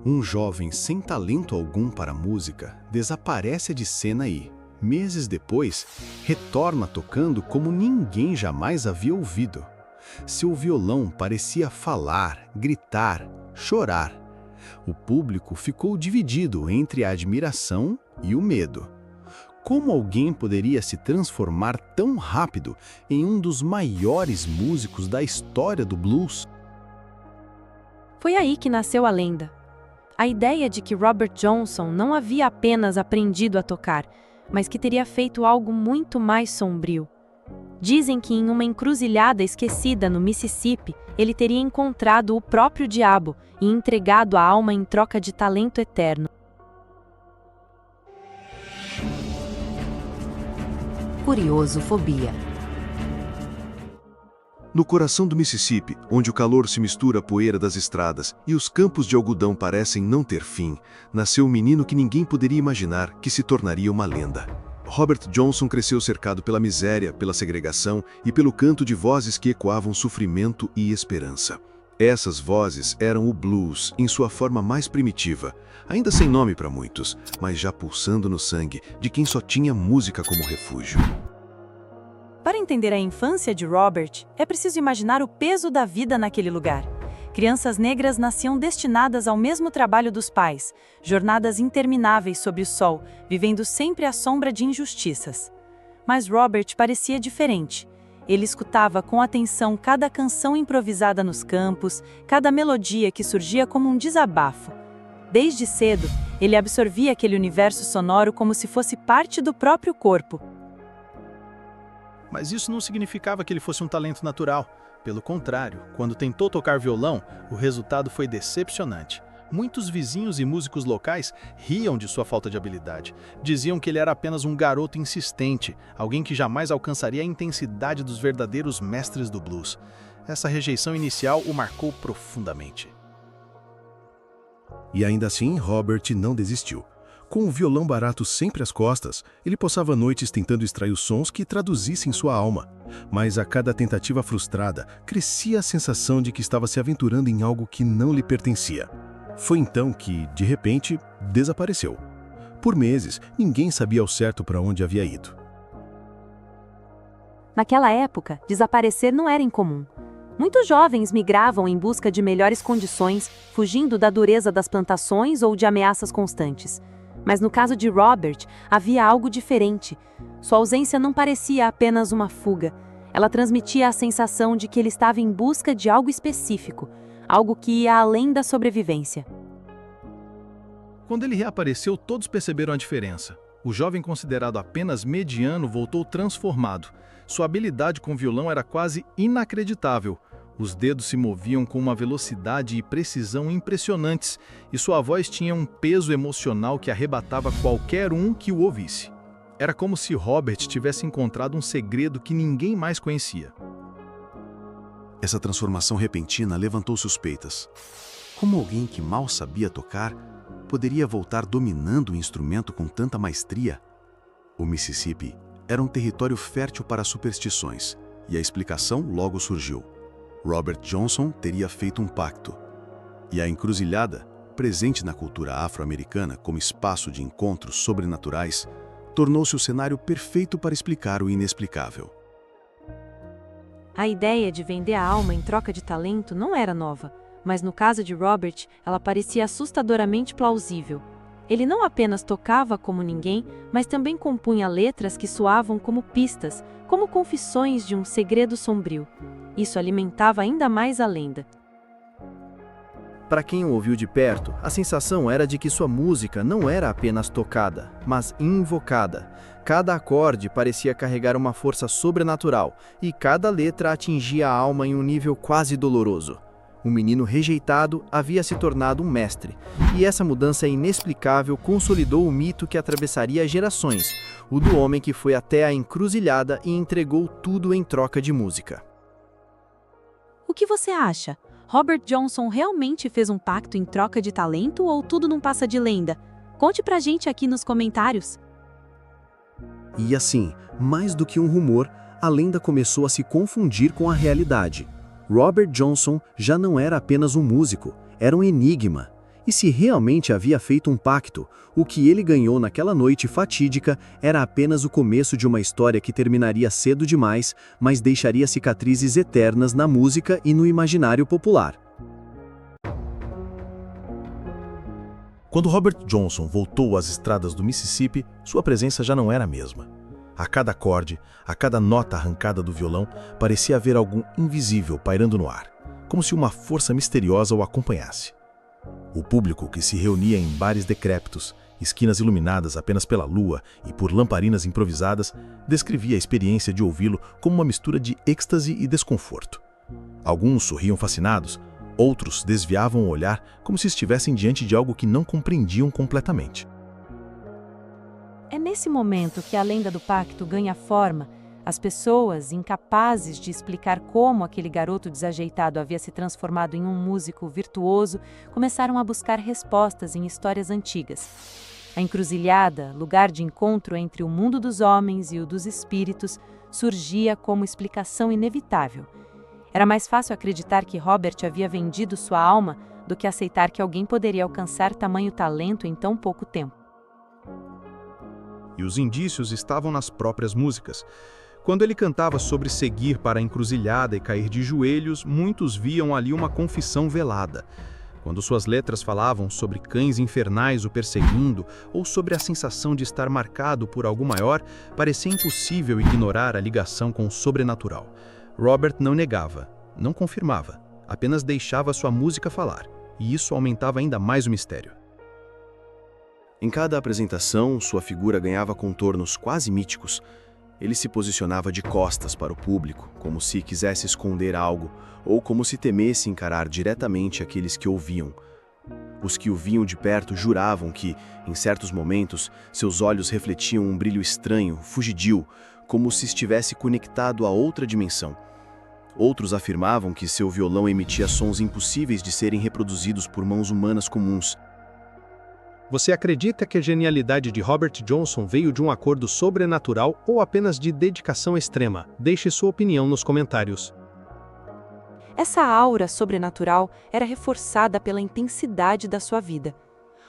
Um jovem sem talento algum para a música desaparece de cena e, meses depois, retorna tocando como ninguém jamais havia ouvido. Seu violão parecia falar, gritar, chorar. O público ficou dividido entre a admiração e o medo. Como alguém poderia se transformar tão rápido em um dos maiores músicos da história do blues? Foi aí que nasceu a lenda. A ideia de que Robert Johnson não havia apenas aprendido a tocar, mas que teria feito algo muito mais sombrio. Dizem que em uma encruzilhada esquecida no Mississippi, ele teria encontrado o próprio diabo e entregado a alma em troca de talento eterno. Curiosofobia. No coração do Mississippi, onde o calor se mistura à poeira das estradas e os campos de algodão parecem não ter fim, nasceu um menino que ninguém poderia imaginar que se tornaria uma lenda. Robert Johnson cresceu cercado pela miséria, pela segregação e pelo canto de vozes que ecoavam sofrimento e esperança. Essas vozes eram o blues em sua forma mais primitiva, ainda sem nome para muitos, mas já pulsando no sangue de quem só tinha música como refúgio. Para entender a infância de Robert, é preciso imaginar o peso da vida naquele lugar. Crianças negras nasciam destinadas ao mesmo trabalho dos pais, jornadas intermináveis sob o sol, vivendo sempre à sombra de injustiças. Mas Robert parecia diferente. Ele escutava com atenção cada canção improvisada nos campos, cada melodia que surgia como um desabafo. Desde cedo, ele absorvia aquele universo sonoro como se fosse parte do próprio corpo. Mas isso não significava que ele fosse um talento natural. Pelo contrário, quando tentou tocar violão, o resultado foi decepcionante. Muitos vizinhos e músicos locais riam de sua falta de habilidade. Diziam que ele era apenas um garoto insistente, alguém que jamais alcançaria a intensidade dos verdadeiros mestres do blues. Essa rejeição inicial o marcou profundamente. E ainda assim, Robert não desistiu. Com um violão barato sempre às costas, ele passava noites tentando extrair os sons que traduzissem sua alma. Mas a cada tentativa frustrada, crescia a sensação de que estava se aventurando em algo que não lhe pertencia. Foi então que, de repente, desapareceu. Por meses, ninguém sabia ao certo para onde havia ido. Naquela época, desaparecer não era incomum. Muitos jovens migravam em busca de melhores condições, fugindo da dureza das plantações ou de ameaças constantes. Mas no caso de Robert, havia algo diferente. Sua ausência não parecia apenas uma fuga. Ela transmitia a sensação de que ele estava em busca de algo específico, algo que ia além da sobrevivência. Quando ele reapareceu, todos perceberam a diferença. O jovem considerado apenas mediano voltou transformado. Sua habilidade com violão era quase inacreditável. Os dedos se moviam com uma velocidade e precisão impressionantes, e sua voz tinha um peso emocional que arrebatava qualquer um que o ouvisse. Era como se Robert tivesse encontrado um segredo que ninguém mais conhecia. Essa transformação repentina levantou suspeitas. Como alguém que mal sabia tocar poderia voltar dominando o instrumento com tanta maestria? O Mississippi era um território fértil para superstições, e a explicação logo surgiu. Robert Johnson teria feito um pacto. E a encruzilhada, presente na cultura afro-americana como espaço de encontros sobrenaturais, tornou-se o cenário perfeito para explicar o inexplicável. A ideia de vender a alma em troca de talento não era nova, mas no caso de Robert, ela parecia assustadoramente plausível. Ele não apenas tocava como ninguém, mas também compunha letras que soavam como pistas, como confissões de um segredo sombrio. Isso alimentava ainda mais a lenda. Para quem o ouviu de perto, a sensação era de que sua música não era apenas tocada, mas invocada. Cada acorde parecia carregar uma força sobrenatural, e cada letra atingia a alma em um nível quase doloroso. O menino rejeitado havia se tornado um mestre, e essa mudança inexplicável consolidou o mito que atravessaria gerações, o do homem que foi até a encruzilhada e entregou tudo em troca de música. O que você acha? Robert Johnson realmente fez um pacto em troca de talento ou tudo não passa de lenda? Conte pra gente aqui nos comentários. E assim, mais do que um rumor, a lenda começou a se confundir com a realidade. Robert Johnson já não era apenas um músico, era um enigma. E se realmente havia feito um pacto, o que ele ganhou naquela noite fatídica era apenas o começo de uma história que terminaria cedo demais, mas deixaria cicatrizes eternas na música e no imaginário popular. Quando Robert Johnson voltou às estradas do Mississippi, sua presença já não era a mesma. A cada acorde, a cada nota arrancada do violão, parecia haver algo invisível pairando no ar, como se uma força misteriosa o acompanhasse. O público, que se reunia em bares decrépitos, esquinas iluminadas apenas pela lua e por lamparinas improvisadas, descrevia a experiência de ouvi-lo como uma mistura de êxtase e desconforto. Alguns sorriam fascinados, outros desviavam o olhar como se estivessem diante de algo que não compreendiam completamente. É nesse momento que a lenda do pacto ganha forma. As pessoas, incapazes de explicar como aquele garoto desajeitado havia se transformado em um músico virtuoso, começaram a buscar respostas em histórias antigas. A encruzilhada, lugar de encontro entre o mundo dos homens e o dos espíritos, surgia como explicação inevitável. Era mais fácil acreditar que Robert havia vendido sua alma do que aceitar que alguém poderia alcançar tamanho talento em tão pouco tempo. E os indícios estavam nas próprias músicas. Quando ele cantava sobre seguir para a encruzilhada e cair de joelhos, muitos viam ali uma confissão velada. Quando suas letras falavam sobre cães infernais o perseguindo ou sobre a sensação de estar marcado por algo maior, parecia impossível ignorar a ligação com o sobrenatural. Robert não negava, não confirmava, apenas deixava sua música falar, e isso aumentava ainda mais o mistério. Em cada apresentação, sua figura ganhava contornos quase míticos. Ele se posicionava de costas para o público, como se quisesse esconder algo, ou como se temesse encarar diretamente aqueles que ouviam. Os que o viam de perto juravam que, em certos momentos, seus olhos refletiam um brilho estranho, fugidio, como se estivesse conectado a outra dimensão. Outros afirmavam que seu violão emitia sons impossíveis de serem reproduzidos por mãos humanas comuns. Você acredita que a genialidade de Robert Johnson veio de um acordo sobrenatural ou apenas de dedicação extrema? Deixe sua opinião nos comentários. Essa aura sobrenatural era reforçada pela intensidade da sua vida.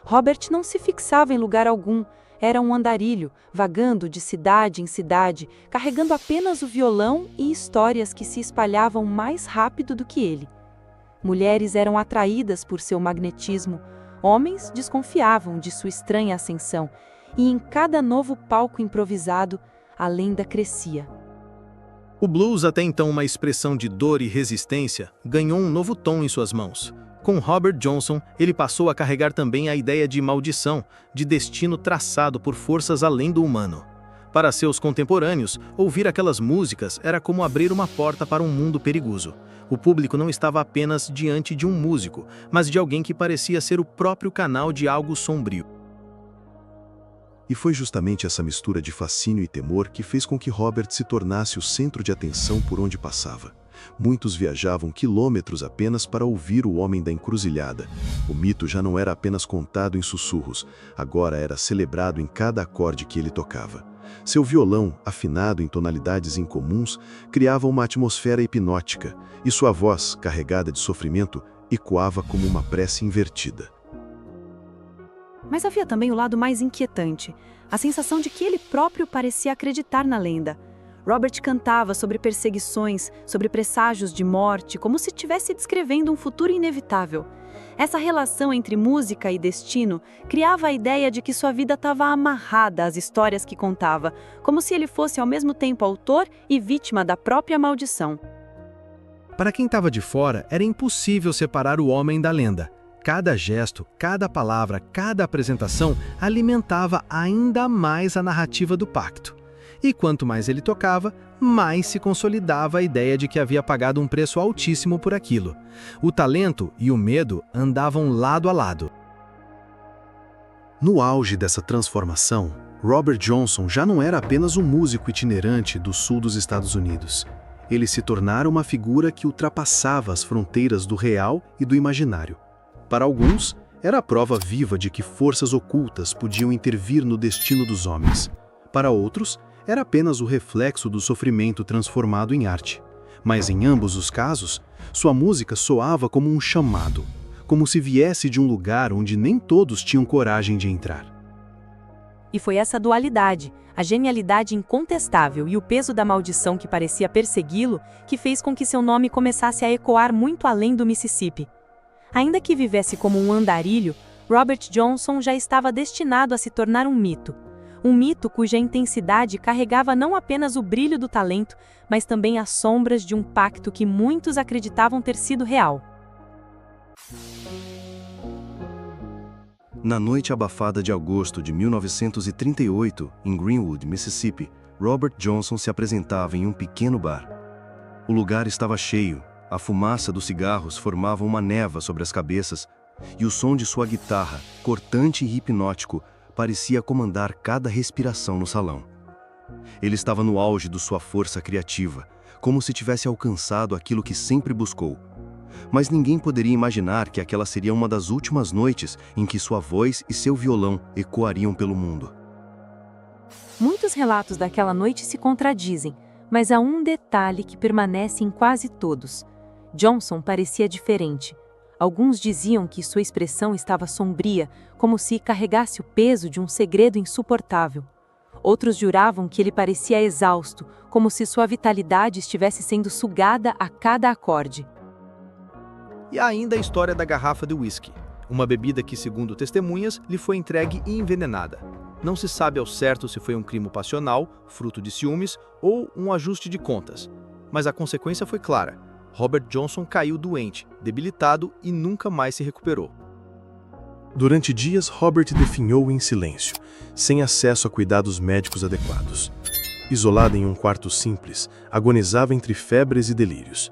Robert não se fixava em lugar algum, era um andarilho, vagando de cidade em cidade, carregando apenas o violão e histórias que se espalhavam mais rápido do que ele. Mulheres eram atraídas por seu magnetismo, homens desconfiavam de sua estranha ascensão, e em cada novo palco improvisado, a lenda crescia. O blues, até então uma expressão de dor e resistência, ganhou um novo tom em suas mãos. Com Robert Johnson, ele passou a carregar também a ideia de maldição, de destino traçado por forças além do humano. Para seus contemporâneos, ouvir aquelas músicas era como abrir uma porta para um mundo perigoso. O público não estava apenas diante de um músico, mas de alguém que parecia ser o próprio canal de algo sombrio. E foi justamente essa mistura de fascínio e temor que fez com que Robert se tornasse o centro de atenção por onde passava. Muitos viajavam quilômetros apenas para ouvir o homem da encruzilhada. O mito já não era apenas contado em sussurros, agora era celebrado em cada acorde que ele tocava. Seu violão, afinado em tonalidades incomuns, criava uma atmosfera hipnótica, e sua voz, carregada de sofrimento, ecoava como uma prece invertida. Mas havia também o lado mais inquietante, a sensação de que ele próprio parecia acreditar na lenda. Robert cantava sobre perseguições, sobre presságios de morte, como se estivesse descrevendo um futuro inevitável. Essa relação entre música e destino criava a ideia de que sua vida estava amarrada às histórias que contava, como se ele fosse ao mesmo tempo autor e vítima da própria maldição. Para quem estava de fora, era impossível separar o homem da lenda. Cada gesto, cada palavra, cada apresentação alimentava ainda mais a narrativa do pacto. E quanto mais ele tocava, mais se consolidava a ideia de que havia pagado um preço altíssimo por aquilo. O talento e o medo andavam lado a lado. No auge dessa transformação, Robert Johnson já não era apenas um músico itinerante do sul dos Estados Unidos. Ele se tornara uma figura que ultrapassava as fronteiras do real e do imaginário. Para alguns, era a prova viva de que forças ocultas podiam intervir no destino dos homens. Para outros, era apenas o reflexo do sofrimento transformado em arte. Mas em ambos os casos, sua música soava como um chamado, como se viesse de um lugar onde nem todos tinham coragem de entrar. E foi essa dualidade, a genialidade incontestável e o peso da maldição que parecia persegui-lo, que fez com que seu nome começasse a ecoar muito além do Mississippi. Ainda que vivesse como um andarilho, Robert Johnson já estava destinado a se tornar um mito. Um mito cuja intensidade carregava não apenas o brilho do talento, mas também as sombras de um pacto que muitos acreditavam ter sido real. Na noite abafada de agosto de 1938, em Greenwood, Mississippi, Robert Johnson se apresentava em um pequeno bar. O lugar estava cheio, a fumaça dos cigarros formava uma névoa sobre as cabeças, e o som de sua guitarra, cortante e hipnótico, parecia comandar cada respiração no salão. Ele estava no auge de sua força criativa, como se tivesse alcançado aquilo que sempre buscou. Mas ninguém poderia imaginar que aquela seria uma das últimas noites em que sua voz e seu violão ecoariam pelo mundo. Muitos relatos daquela noite se contradizem, mas há um detalhe que permanece em quase todos. Johnson parecia diferente. Alguns diziam que sua expressão estava sombria, como se carregasse o peso de um segredo insuportável. Outros juravam que ele parecia exausto, como se sua vitalidade estivesse sendo sugada a cada acorde. E há ainda a história da garrafa de uísque, uma bebida que, segundo testemunhas, lhe foi entregue e envenenada. Não se sabe ao certo se foi um crime passional, fruto de ciúmes, ou um ajuste de contas. Mas a consequência foi clara. Robert Johnson caiu doente, debilitado e nunca mais se recuperou. Durante dias, Robert definhou em silêncio, sem acesso a cuidados médicos adequados. Isolado em um quarto simples, agonizava entre febres e delírios.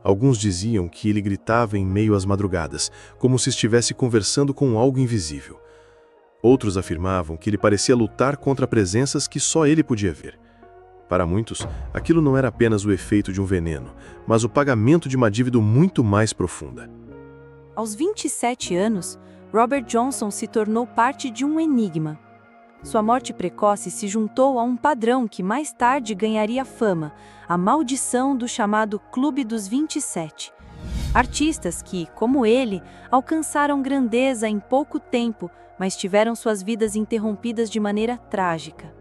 Alguns diziam que ele gritava em meio às madrugadas, como se estivesse conversando com algo invisível. Outros afirmavam que ele parecia lutar contra presenças que só ele podia ver. Para muitos, aquilo não era apenas o efeito de um veneno, mas o pagamento de uma dívida muito mais profunda. Aos 27 anos, Robert Johnson se tornou parte de um enigma. Sua morte precoce se juntou a um padrão que mais tarde ganharia fama, a maldição do chamado Clube dos 27. Artistas que, como ele, alcançaram grandeza em pouco tempo, mas tiveram suas vidas interrompidas de maneira trágica.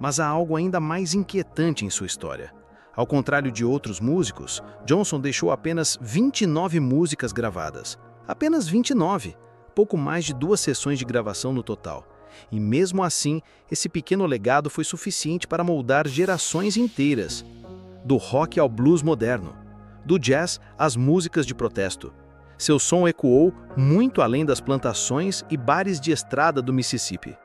Mas há algo ainda mais inquietante em sua história. Ao contrário de outros músicos, Johnson deixou apenas 29 músicas gravadas. Apenas 29, pouco mais de 2 sessões de gravação no total. E mesmo assim, esse pequeno legado foi suficiente para moldar gerações inteiras. Do rock ao blues moderno, do jazz às músicas de protesto. Seu som ecoou muito além das plantações e bares de estrada do Mississippi.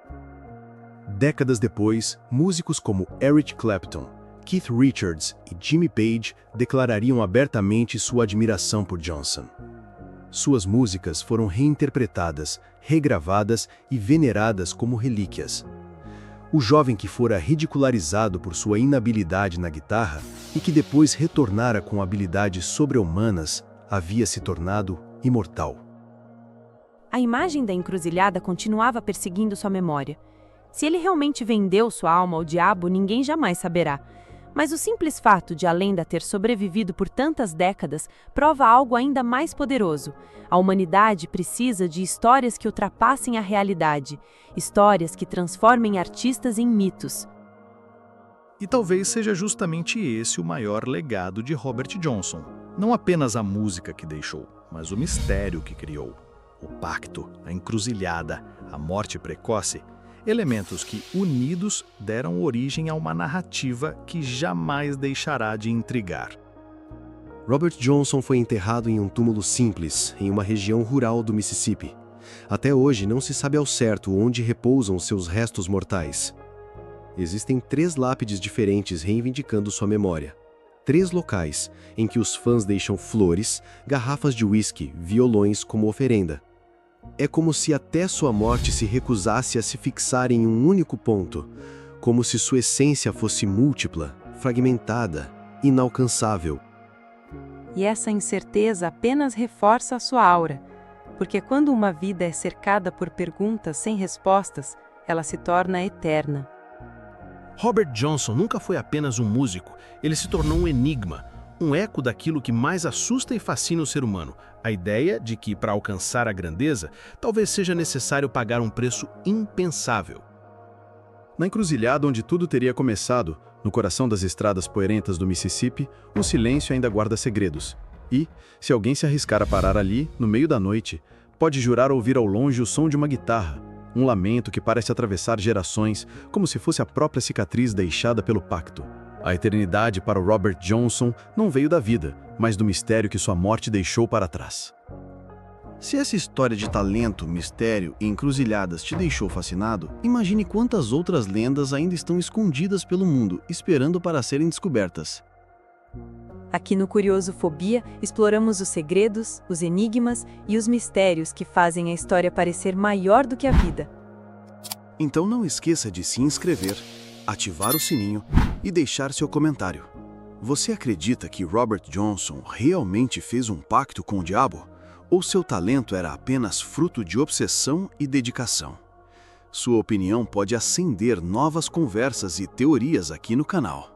Décadas depois, músicos como Eric Clapton, Keith Richards e Jimmy Page declarariam abertamente sua admiração por Johnson. Suas músicas foram reinterpretadas, regravadas e veneradas como relíquias. O jovem que fora ridicularizado por sua inabilidade na guitarra e que depois retornara com habilidades sobre-humanas, havia se tornado imortal. A imagem da encruzilhada continuava perseguindo sua memória. Se ele realmente vendeu sua alma ao diabo, ninguém jamais saberá. Mas o simples fato de a lenda ter sobrevivido por tantas décadas prova algo ainda mais poderoso. A humanidade precisa de histórias que ultrapassem a realidade, histórias que transformem artistas em mitos. E talvez seja justamente esse o maior legado de Robert Johnson. Não apenas a música que deixou, mas o mistério que criou. O pacto, a encruzilhada, a morte precoce. Elementos que, unidos, deram origem a uma narrativa que jamais deixará de intrigar. Robert Johnson foi enterrado em um túmulo simples, em uma região rural do Mississippi. Até hoje não se sabe ao certo onde repousam seus restos mortais. Existem 3 lápides diferentes reivindicando sua memória. 3 locais em que os fãs deixam flores, garrafas de uísque, violões como oferenda. É como se até sua morte se recusasse a se fixar em um único ponto, como se sua essência fosse múltipla, fragmentada, inalcançável. E essa incerteza apenas reforça a sua aura, porque quando uma vida é cercada por perguntas sem respostas, ela se torna eterna. Robert Johnson nunca foi apenas um músico, ele se tornou um enigma, um eco daquilo que mais assusta e fascina o ser humano, a ideia de que, para alcançar a grandeza, talvez seja necessário pagar um preço impensável. Na encruzilhada onde tudo teria começado, no coração das estradas poeirentas do Mississippi, o silêncio ainda guarda segredos. E, se alguém se arriscar a parar ali, no meio da noite, pode jurar ouvir ao longe o som de uma guitarra, um lamento que parece atravessar gerações, como se fosse a própria cicatriz deixada pelo pacto. A eternidade para o Robert Johnson não veio da vida, mas do mistério que sua morte deixou para trás. Se essa história de talento, mistério e encruzilhadas te deixou fascinado, imagine quantas outras lendas ainda estão escondidas pelo mundo, esperando para serem descobertas. Aqui no Curiosofobia, exploramos os segredos, os enigmas e os mistérios que fazem a história parecer maior do que a vida. Então não esqueça de se inscrever, ativar o sininho e deixar seu comentário. Você acredita que Robert Johnson realmente fez um pacto com o diabo? Ou seu talento era apenas fruto de obsessão e dedicação? Sua opinião pode acender novas conversas e teorias aqui no canal.